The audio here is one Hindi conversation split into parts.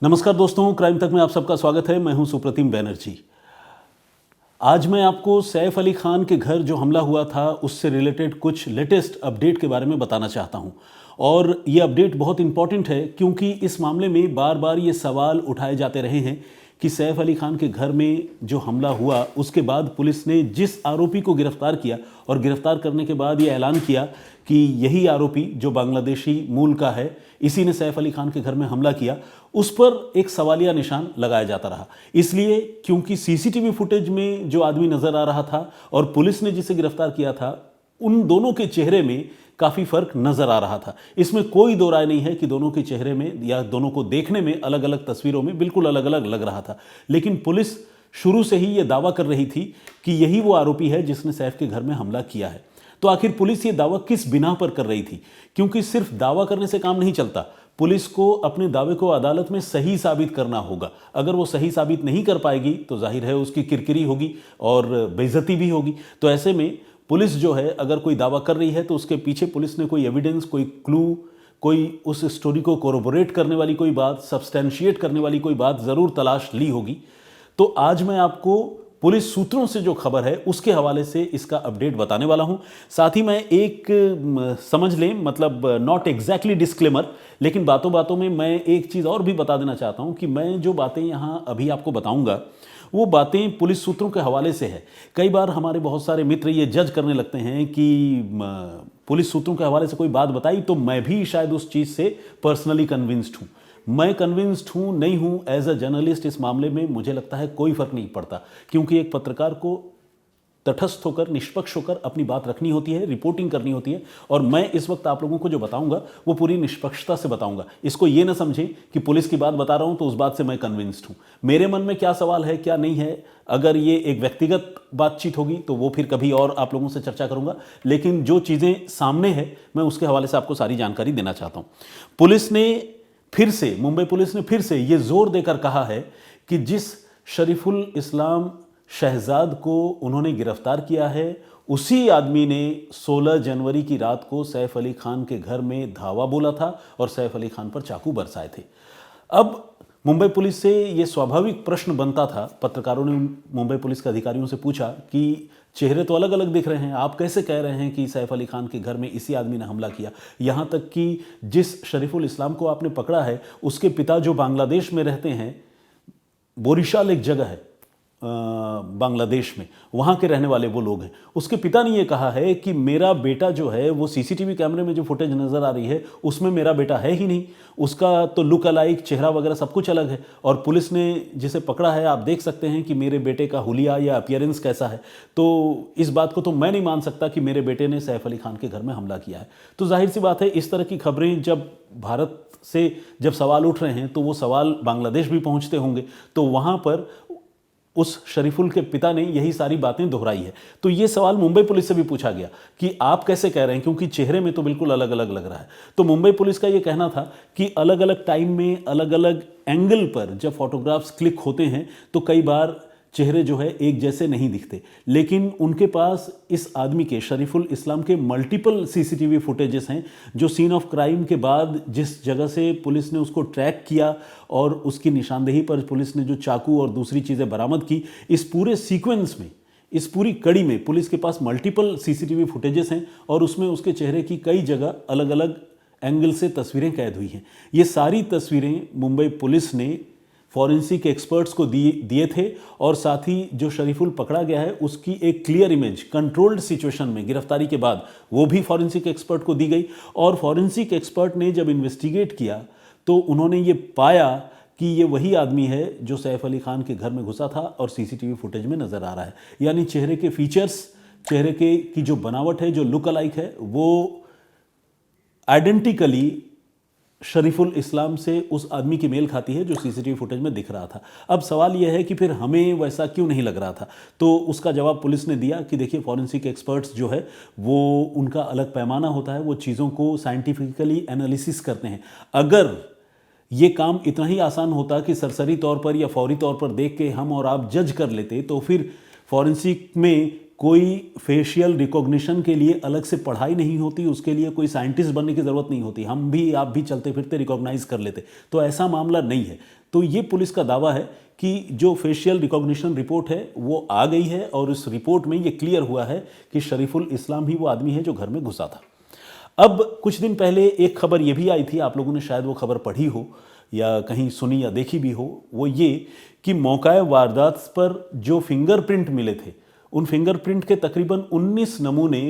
नमस्कार दोस्तों, क्राइम तक में आप सबका स्वागत है। मैं हूं सुप्रतिम बैनर्जी। आज मैं आपको सैफ अली खान के घर जो हमला हुआ था उससे रिलेटेड कुछ लेटेस्ट अपडेट के बारे में बताना चाहता हूं। और ये अपडेट बहुत इंपॉर्टेंट है क्योंकि इस मामले में बार बार ये सवाल उठाए जाते रहे हैं कि सैफ अली खान के घर में जो हमला हुआ उसके बाद पुलिस ने जिस आरोपी को गिरफ्तार किया और गिरफ्तार करने के बाद ये ऐलान किया कि यही आरोपी जो बांग्लादेशी मूल का है, इसी ने सैफ अली खान के घर में हमला किया, उस पर एक सवालिया निशान लगाया जाता रहा। इसलिए क्योंकि सीसीटीवी फुटेज में जो आदमी नजर आ रहा था और पुलिस ने जिसे गिरफ्तार किया था, उन दोनों के चेहरे में काफी फर्क नजर आ रहा था। इसमें कोई दो राय नहीं है कि दोनों के चेहरे में या दोनों को देखने में अलग अलग तस्वीरों में बिल्कुल अलग अलग लग रहा था। लेकिन पुलिस शुरू से ही यह दावा कर रही थी कि यही वो आरोपी है जिसने सैफ के घर में हमला किया है। तो आखिर पुलिस ये दावा किस बिना पर कर रही थी? क्योंकि सिर्फ दावा करने से काम नहीं चलता, पुलिस को अपने दावे को अदालत में सही साबित करना होगा। अगर वो सही साबित नहीं कर पाएगी तो जाहिर है उसकी किरकिरी होगी और बेइज्जती भी होगी। तो ऐसे में पुलिस जो है, अगर कोई दावा कर रही है तो उसके पीछे पुलिस ने कोई एविडेंस, कोई क्लू, कोई उस स्टोरी को कोरोबोरेट करने वाली कोई बात, सब्सटेंशिएट करने वाली कोई बात जरूर तलाश ली होगी। तो आज मैं आपको पुलिस सूत्रों से जो खबर है उसके हवाले से इसका अपडेट बताने वाला हूं। साथ ही मैं एक समझ लें, मतलब नॉट एग्जैक्टली डिस्क्लेमर, लेकिन बातों बातों में मैं एक चीज़ और भी बता देना चाहता हूं कि मैं जो बातें यहां अभी आपको बताऊंगा वो बातें पुलिस सूत्रों के हवाले से है। कई बार हमारे बहुत सारे मित्र ये जज करने लगते हैं कि पुलिस सूत्रों के हवाले से कोई बात बताई तो मैं भी शायद उस चीज़ से पर्सनली कन्विंस्ड हूँ। मैं कन्विंस्ड हूँ नहीं हूँ, एज अ जर्नलिस्ट इस मामले में मुझे लगता है कोई फर्क नहीं पड़ता, क्योंकि एक पत्रकार को तटस्थ होकर, निष्पक्ष होकर अपनी बात रखनी होती है, रिपोर्टिंग करनी होती है। और मैं इस वक्त आप लोगों को जो बताऊंगा वो पूरी निष्पक्षता से बताऊंगा। इसको ये ना समझें कि पुलिस की बात बता रहा हूं तो उस बात से मैं कन्विंस्ड हूं। मेरे मन में क्या सवाल है, क्या नहीं है, अगर ये एक व्यक्तिगत बातचीत होगी तो वो फिर कभी और आप लोगों से चर्चा करूंगा। लेकिन जो चीज़ें सामने है मैं उसके हवाले से आपको सारी जानकारी देना चाहता हूँ। पुलिस ने फिर से, मुंबई पुलिस ने फिर से ये जोर देकर कहा है कि जिस शरीफुल इस्लाम शहजाद को उन्होंने गिरफ्तार किया है, उसी आदमी ने 16 जनवरी की रात को सैफ अली खान के घर में धावा बोला था और सैफ अली खान पर चाकू बरसाए थे। अब मुंबई पुलिस से ये स्वाभाविक प्रश्न बनता था, पत्रकारों ने मुंबई पुलिस के अधिकारियों से पूछा कि चेहरे तो अलग अलग दिख रहे हैं, आप कैसे कह रहे हैं कि सैफ अली खान के घर में इसी आदमी ने हमला किया? यहाँ तक कि जिस शरीफुल इस्लाम को आपने पकड़ा है उसके पिता जो बांग्लादेश में रहते हैं, बोरीशाल एक जगह है बांग्लादेश में, वहाँ के रहने वाले वो लोग हैं, उसके पिता ने ये कहा है कि मेरा बेटा जो है वो सीसीटीवी कैमरे में जो फुटेज नज़र आ रही है उसमें मेरा बेटा है ही नहीं, उसका तो लुक अलाइक, चेहरा वगैरह सब कुछ अलग है। और पुलिस ने जिसे पकड़ा है, आप देख सकते हैं कि मेरे बेटे का हुलिया या अपीयरेंस कैसा है। तो इस बात को तो मैं नहीं मान सकता कि मेरे बेटे ने सैफ अली खान के घर में हमला किया है। तो जाहिर सी बात है, इस तरह की खबरें जब भारत से जब सवाल उठ रहे हैं तो वो सवाल बांग्लादेश भी पहुँचते होंगे। तो वहाँ पर उस शरीफुल के पिता ने यही सारी बातें दोहराई है। तो ये सवाल मुंबई पुलिस से भी पूछा गया कि आप कैसे कह रहे हैं, क्योंकि चेहरे में तो बिल्कुल अलग अलग लग रहा है। तो मुंबई पुलिस का ये कहना था कि अलग अलग टाइम में अलग अलग एंगल पर जब फोटोग्राफ्स क्लिक होते हैं तो कई बार चेहरे जो है एक जैसे नहीं दिखते। लेकिन उनके पास इस आदमी के, शरीफुल इस्लाम के, मल्टीपल सीसीटीवी फुटेजेस हैं जो सीन ऑफ क्राइम के बाद जिस जगह से पुलिस ने उसको ट्रैक किया और उसकी निशानदेही पर पुलिस ने जो चाकू और दूसरी चीज़ें बरामद की, इस पूरे सीक्वेंस में, इस पूरी कड़ी में पुलिस के पास मल्टीपल सीसीटीवी फुटेजेस हैं और उसमें उसके चेहरे की कई जगह अलग अलग एंगल से तस्वीरें कैद हुई हैं। ये सारी तस्वीरें मुंबई पुलिस ने फॉरेंसिक एक्सपर्ट्स को दिए थे और साथ ही जो शरीफुल पकड़ा गया है उसकी एक क्लियर इमेज कंट्रोल्ड सिचुएशन में गिरफ्तारी के बाद वो भी फॉरेंसिक एक्सपर्ट को दी गई। और फॉरेंसिक एक्सपर्ट ने जब इन्वेस्टिगेट किया तो उन्होंने ये पाया कि ये वही आदमी है जो सैफ अली खान के घर में घुसा था और सीसीटीवी फुटेज में नज़र आ रहा है। यानी चेहरे के फीचर्स, चेहरे की जो बनावट है, जो लुक अलाइक है, वो आइडेंटिकली शरीफुल इस्लाम से उस आदमी की मेल खाती है जो सीसीटीवी फुटेज में दिख रहा था। अब सवाल यह है कि फिर हमें वैसा क्यों नहीं लग रहा था? तो उसका जवाब पुलिस ने दिया कि देखिए, फॉरेंसिक एक्सपर्ट्स जो है वो, उनका अलग पैमाना होता है, वो चीज़ों को साइंटिफिकली एनालिसिस करते हैं। अगर ये काम इतना ही आसान होता कि सरसरी तौर पर या फौरी तौर पर देख के हम और आप जज कर लेते तो फिर फॉरेंसिक में कोई फेशियल रिकॉग्निशन के लिए अलग से पढ़ाई नहीं होती, उसके लिए कोई साइंटिस्ट बनने की ज़रूरत नहीं होती, हम भी आप भी चलते फिरते रिकॉग्नाइज कर लेते। तो ऐसा मामला नहीं है। तो ये पुलिस का दावा है कि जो फेशियल रिकॉग्निशन रिपोर्ट है वो आ गई है और उस रिपोर्ट में ये क्लियर हुआ है कि शरीफुल इस्लाम ही वो आदमी है जो घर में घुसा था। अब कुछ दिन पहले एक खबर ये भी आई थी, आप लोगों ने शायद वो खबर पढ़ी हो या कहीं सुनी या देखी भी हो, वो ये कि मौका वारदात पर जो फिंगरप्रिंट मिले थे उन फिंगरप्रिंट के तकरीबन 19 नमूने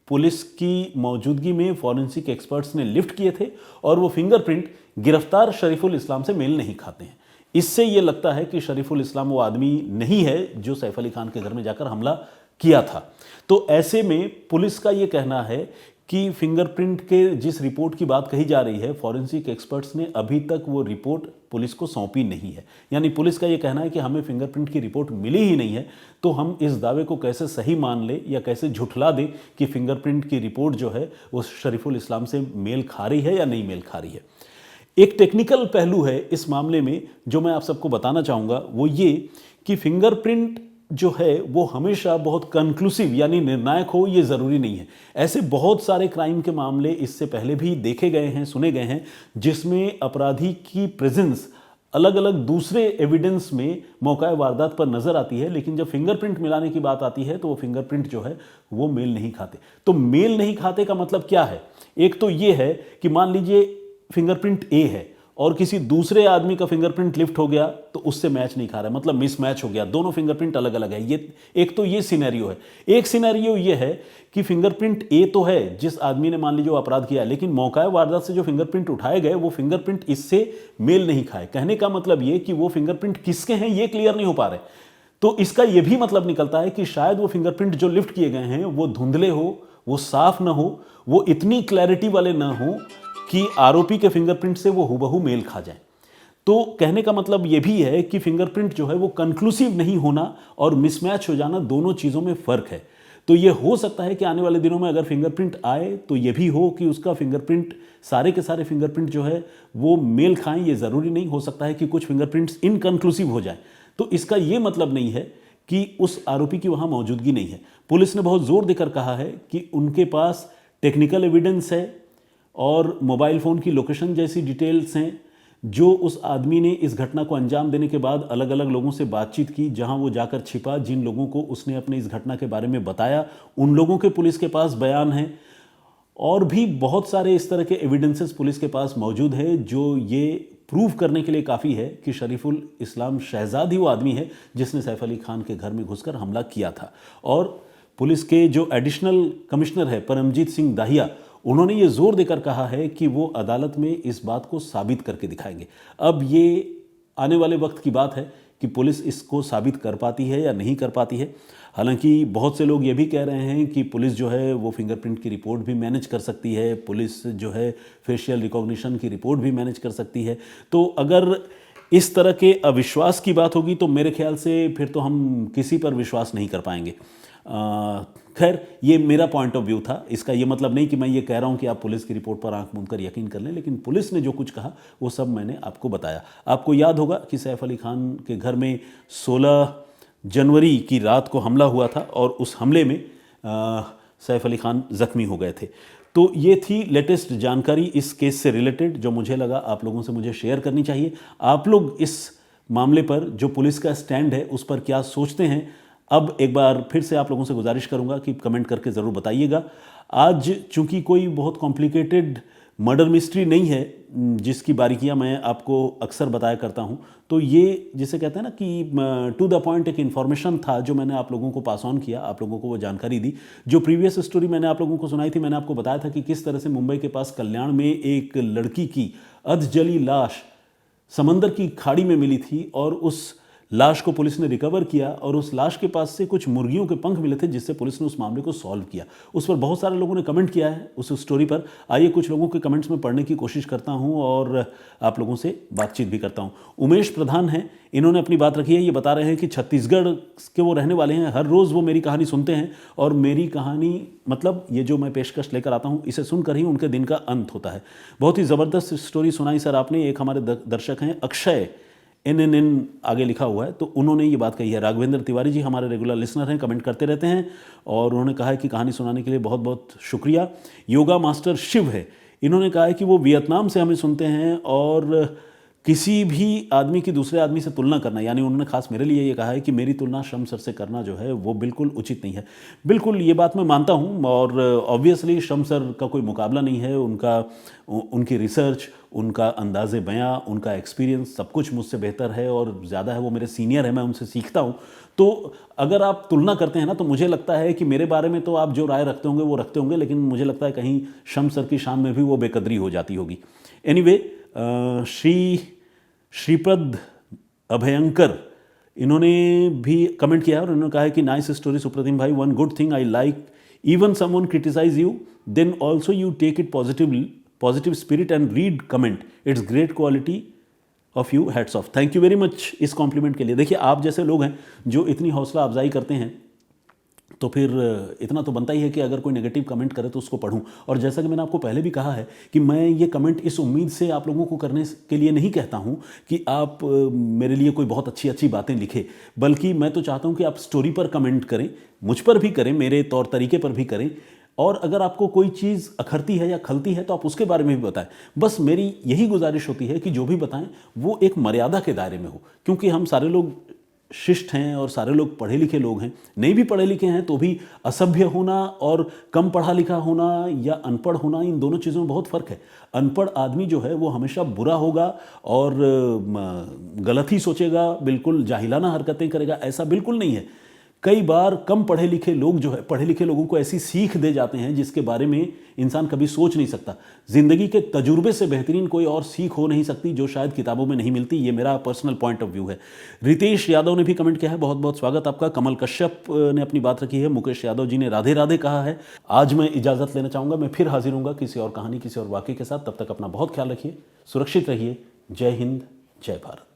पुलिस की मौजूदगी में फॉरेंसिक एक्सपर्ट्स ने लिफ्ट किए थे और वो फिंगरप्रिंट गिरफ्तार शरीफुल इस्लाम से मेल नहीं खाते हैं। इससे ये लगता है कि शरीफुल इस्लाम वो आदमी नहीं है जो सैफ अली खान के घर में जाकर हमला किया था। तो ऐसे में पुलिस का ये कहना है कि फिंगरप्रिंट के जिस रिपोर्ट की बात कही जा रही है, फॉरेंसिक एक्सपर्ट्स ने अभी तक वो रिपोर्ट पुलिस को सौंपी नहीं है। यानी पुलिस का ये कहना है कि हमें फिंगरप्रिंट की रिपोर्ट मिली ही नहीं है, तो हम इस दावे को कैसे सही मान ले या कैसे झुठला दें कि फिंगरप्रिंट की रिपोर्ट जो है वो शरीफुल इस्लाम से मेल खा रही है या नहीं मेल खा रही है। एक टेक्निकल पहलू है इस मामले में जो मैं आप सबको बताना चाहूँगा, वो ये कि फिंगरप्रिंट जो है वो हमेशा बहुत कंक्लूसिव यानी निर्णायक हो ये ज़रूरी नहीं है। ऐसे बहुत सारे क्राइम के मामले इससे पहले भी देखे गए हैं, सुने गए हैं, जिसमें अपराधी की प्रेजेंस अलग अलग दूसरे एविडेंस में मौका वारदात पर नज़र आती है, लेकिन जब फिंगरप्रिंट मिलाने की बात आती है तो वो फिंगरप्रिंट जो है वो मेल नहीं खाते। तो मेल नहीं खाते का मतलब क्या है? एक तो ये है कि मान लीजिए फिंगरप्रिंट ए है और किसी दूसरे आदमी का फिंगरप्रिंट लिफ्ट हो गया तो उससे मैच नहीं खा रहा है, मतलब मिसमैच हो गया, दोनों फिंगरप्रिंट अलग अलग है। ये एक तो ये सिनेरियो है। एक सिनेरियो ये है कि फिंगरप्रिंट ए तो है जिस आदमी ने मान लीजिए वो अपराध किया, लेकिन मौका वारदात से जो फिंगरप्रिंट उठाए गए वो फिंगरप्रिंट इससे मेल नहीं खाए। कहने का मतलब ये कि वो फिंगरप्रिंट किसके हैं ये क्लियर नहीं हो पा रहे। तो इसका यह भी मतलब निकलता है कि शायद वो फिंगरप्रिंट जो लिफ्ट किए गए हैं वो धुंधले हो, वो साफ ना हो, वो इतनी क्लैरिटी वाले ना हो कि आरोपी के फिंगरप्रिंट से वो हुबहू मेल खा जाए। तो कहने का मतलब यह भी है कि फिंगरप्रिंट जो है वो कंक्लूसिव नहीं होना और मिसमैच हो जाना, दोनों चीज़ों में फ़र्क है। तो ये हो सकता है कि आने वाले दिनों में अगर फिंगरप्रिंट आए तो ये भी हो कि उसका फिंगरप्रिंट, सारे के सारे फिंगरप्रिंट जो है वो मेल खाएं। ये ज़रूरी नहीं, हो सकता है कि कुछ फिंगरप्रिंट्स इनकंक्लूसिव हो जाए। तो इसका ये मतलब नहीं है कि उस आरोपी की वहाँ मौजूदगी नहीं है। पुलिस ने बहुत ज़ोर देकर कहा है कि उनके पास टेक्निकल एविडेंस है और मोबाइल फ़ोन की लोकेशन जैसी डिटेल्स हैं जो उस आदमी ने इस घटना को अंजाम देने के बाद अलग अलग लोगों से बातचीत की, जहां वो जाकर छिपा, जिन लोगों को उसने अपने इस घटना के बारे में बताया उन लोगों के पुलिस के पास बयान हैं, और भी बहुत सारे इस तरह के एविडेंसेस पुलिस के पास मौजूद है जो ये प्रूव करने के लिए काफ़ी है कि शरीफुल इस्लाम शहजाद ही वो आदमी है जिसने सैफ अली खान के घर में घुसकर हमला किया था। और पुलिस के जो एडिशनल कमिश्नर है परमजीत सिंह दाहिया, उन्होंने ये जोर देकर कहा है कि वो अदालत में इस बात को साबित करके दिखाएंगे। अब ये आने वाले वक्त की बात है कि पुलिस इसको साबित कर पाती है या नहीं कर पाती है। हालांकि बहुत से लोग ये भी कह रहे हैं कि पुलिस जो है वो फिंगरप्रिंट की रिपोर्ट भी मैनेज कर सकती है, पुलिस जो है फेशियल रिकॉग्निशन की रिपोर्ट भी मैनेज कर सकती है। तो अगर इस तरह के अविश्वास की बात होगी तो मेरे ख्याल से फिर तो हम किसी पर विश्वास नहीं कर पाएंगे। खैर, ये मेरा पॉइंट ऑफ व्यू था। इसका ये मतलब नहीं कि मैं ये कह रहा हूँ कि आप पुलिस की रिपोर्ट पर आंख मूंद कर यकीन कर लें, लेकिन पुलिस ने जो कुछ कहा वो सब मैंने आपको बताया। आपको याद होगा कि सैफ अली खान के घर में 16 जनवरी की रात को हमला हुआ था और उस हमले में सैफ अली खान ज़ख्मी हो गए थे। तो ये थी लेटेस्ट जानकारी इस केस से रिलेटेड जो मुझे लगा आप लोगों से मुझे शेयर करनी चाहिए। आप लोग इस मामले पर जो पुलिस का स्टैंड है उस पर क्या सोचते हैं? अब एक बार फिर से आप लोगों से गुजारिश करूंगा कि कमेंट करके ज़रूर बताइएगा। आज चूंकि कोई बहुत कॉम्प्लिकेटेड मर्डर मिस्ट्री नहीं है जिसकी बारीकियां मैं आपको अक्सर बताया करता हूं, तो ये जिसे कहते हैं ना कि टू द पॉइंट एक इन्फॉर्मेशन था जो मैंने आप लोगों को पास ऑन किया, आप लोगों को वो जानकारी दी। जो प्रीवियस स्टोरी मैंने आप लोगों को सुनाई थी, मैंने आपको बताया था कि किस तरह से मुंबई के पास कल्याण में एक लड़की की अधजली लाश समंदर की खाड़ी में मिली थी और उस लाश को पुलिस ने रिकवर किया और उस लाश के पास से कुछ मुर्गियों के पंख मिले थे जिससे पुलिस ने उस मामले को सॉल्व किया। उस पर बहुत सारे लोगों ने कमेंट किया है उस स्टोरी पर। आइए कुछ लोगों के कमेंट्स में पढ़ने की कोशिश करता हूं और आप लोगों से बातचीत भी करता हूं। उमेश प्रधान हैं, इन्होंने अपनी बात रखी है। ये बता रहे हैं कि छत्तीसगढ़ के वो रहने वाले हैं, हर रोज़ वो मेरी कहानी सुनते हैं और मेरी कहानी मतलब ये जो मैं पेशकश लेकर आता हूँ इसे सुनकर ही उनके दिन का अंत होता है। बहुत ही ज़बरदस्त स्टोरी सुनाई सर आपने। एक हमारे दर्शक हैं अक्षय NNN आगे लिखा हुआ है, तो उन्होंने ये बात कही है। राघवेंद्र तिवारी जी हमारे रेगुलर लिसनर हैं, कमेंट करते रहते हैं और उन्होंने कहा है कि कहानी सुनाने के लिए बहुत बहुत शुक्रिया। योगा मास्टर शिव है, इन्होंने कहा है कि वो वियतनाम से हमें सुनते हैं और किसी भी आदमी की दूसरे आदमी से तुलना करना, यानी उन्होंने खास मेरे लिए ये कहा है कि मेरी तुलना शम्स सर से करना जो है वो बिल्कुल उचित नहीं है। बिल्कुल ये बात मैं मानता हूँ, और ऑब्वियसली शम्स सर का कोई मुकाबला नहीं है। उनकी रिसर्च, उनका अंदाज़े बयां, उनका एक्सपीरियंस सब कुछ मुझसे बेहतर है और ज़्यादा है। वो मेरे सीनियर है, मैं उनसे सीखता हूँ। तो अगर आप तुलना करते हैं ना, तो मुझे लगता है कि मेरे बारे में तो आप जो राय रखते होंगे वो रखते होंगे, लेकिन मुझे लगता है कहीं शम्स सर की शान में भी वो बेकदरी हो जाती होगी। एनीवे, श्रीपद अभयंकर, इन्होंने भी कमेंट किया है और इन्होंने कहा है कि नाइस स्टोरी सुप्रतिम भाई, one good thing I like, even someone criticize you then also you take it positive spirit and read comment, it's great quality of you, hats off. Thank you very much इस कॉम्प्लीमेंट के लिए। देखिए, आप जैसे लोग हैं जो इतनी हौसला अफजाई करते हैं, तो फिर इतना तो बनता ही है कि अगर कोई नेगेटिव कमेंट करे तो उसको पढूं। और जैसा कि मैंने आपको पहले भी कहा है कि मैं ये कमेंट इस उम्मीद से आप लोगों को करने के लिए नहीं कहता हूं कि आप मेरे लिए कोई बहुत अच्छी अच्छी बातें लिखें, बल्कि मैं तो चाहता हूं कि आप स्टोरी पर कमेंट करें, मुझ पर भी करें, मेरे तौर तरीके पर भी करें, और अगर आपको कोई चीज़ अखरती है या खलती है तो आप उसके बारे में भी बताएं। बस मेरी यही गुजारिश होती है कि जो भी बताएं वो एक मर्यादा के दायरे में हो, क्योंकि हम सारे लोग शिष्ट हैं और सारे लोग पढ़े लिखे लोग हैं। नहीं भी पढ़े लिखे हैं तो भी असभ्य होना और कम पढ़ा लिखा होना या अनपढ़ होना, इन दोनों चीज़ों में बहुत फ़र्क है। अनपढ़ आदमी जो है वो हमेशा बुरा होगा और गलत ही सोचेगा, बिल्कुल जाहिलाना हरकतें करेगा, ऐसा बिल्कुल नहीं है। कई बार कम पढ़े लिखे लोग जो है पढ़े लिखे लोगों को ऐसी सीख दे जाते हैं जिसके बारे में इंसान कभी सोच नहीं सकता। ज़िंदगी के तजुर्बे से बेहतरीन कोई और सीख हो नहीं सकती जो शायद किताबों में नहीं मिलती। ये मेरा पर्सनल पॉइंट ऑफ व्यू है। रितेश यादव ने भी कमेंट किया है, बहुत बहुत स्वागत आपका। कमल कश्यप ने अपनी बात रखी है। मुकेश यादव जी ने राधे राधे कहा है। आज मैं इजाज़त लेना चाहूँगा, मैं फिर हाजिर हूँगा किसी और कहानी, किसी और वाक़े के साथ। तब तक अपना बहुत ख्याल रखिए, सुरक्षित रहिए। जय हिंद, जय भारत।